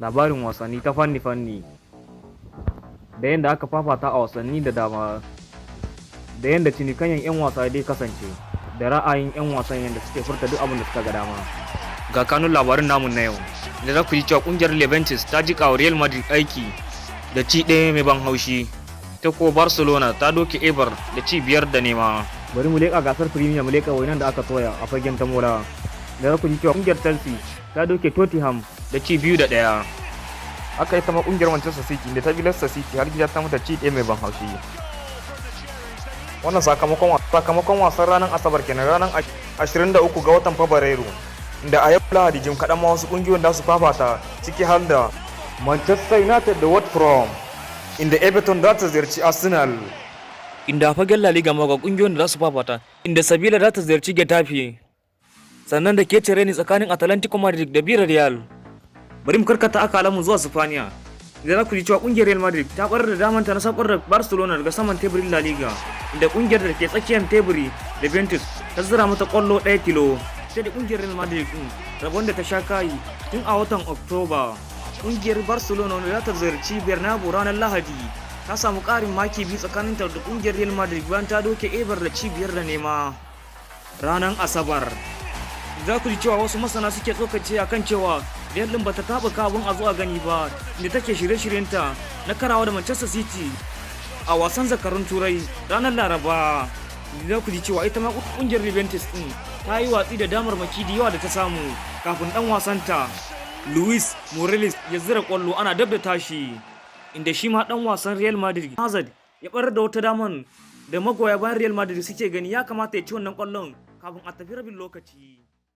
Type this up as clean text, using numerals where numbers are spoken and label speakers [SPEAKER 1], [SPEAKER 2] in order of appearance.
[SPEAKER 1] labarin wasanni ta fanni-fanni da yadda aka fafata a wasanni da dama, da yadda cinikayyar 'yan wasa dai kasance, da ra'ayin 'yan wasan yadda suke furta duk abin da suka ga dama. Ga kanun labarin namun na yau, da za ku ji cewa kungiyar Leventis ta jika wa Real Madrid aiki da ci ɗaya mai ban haushi, ta ko Barcelona ta doke Eibar da ci 5-0. Bari mu leƙa gasar Premier, mu leƙa wainan da aka toya a fagen tamora, da za ku ji cewa kungiyar Chelsea ta doke Tottenham da ci 2-1.
[SPEAKER 2] Aka yi sama kungiyar Manchester City da ta bi Leicester City har gida ta mata ci ɗaya mai ban haushi. Wannan sakamakon wasan ranar Asabar kenan, ranar 23 ga watan Fabrairu, da a yau Lahadi jim kaɗan ma wasu kungiyoyin da su fafata, ciki har da Manchester United da Watford, inda Everton za ta ziyarci Arsenal.
[SPEAKER 1] Inda a fagen La Liga ma ga kungiyoyin da za su fafata, inda Sevilla za ta ziyarci Getafe, sannan da ke cire ni tsakanin Atlantico Madrid da Villarreal. Bari mu karkata akalanmu zuwa Spaniya, idan za ku ji cewa kungiyar Real Madrid ta barar da damanta na sabar da Barcelona daga saman teburin La Liga, inda kungiyar da ke tsakiyar teburi Juventus ta zira mata kwallo 1 tilo. Sai da kungiyar Real Madrid din rabon da ta sha kayi tun a watan Oktoba. Kungiyar Barcelona wanda za ta ziyarci Bernabeu ranar Lahadi ta samu karin maki biyu tsakaninta da kungiyar Real Madrid bayan ta doke Eibar da ci 5-0 ranar Asabar. Za ku ji cewa wasu masana suke tsokace akan cewa Real din bata taba kabun a zuwa gani ba, inda take shirye-shiryenta na karawa da Manchester City a wasan zakarun Turai ranar Laraba. Za ku ji cewa ita ma kungiyar Juventus din ta yi watsi da damarmaki da yawa da ta samu kafin dan wasanta Luis Morales ya zira kwallo ana dab da tashi, inda shi ma dan wasan Real Madrid Hazard ya barar da wata daman da magoya bayan Real Madrid suke gani ya kamata ya ci wannan kwallon kafin a tafi rabin lokaci.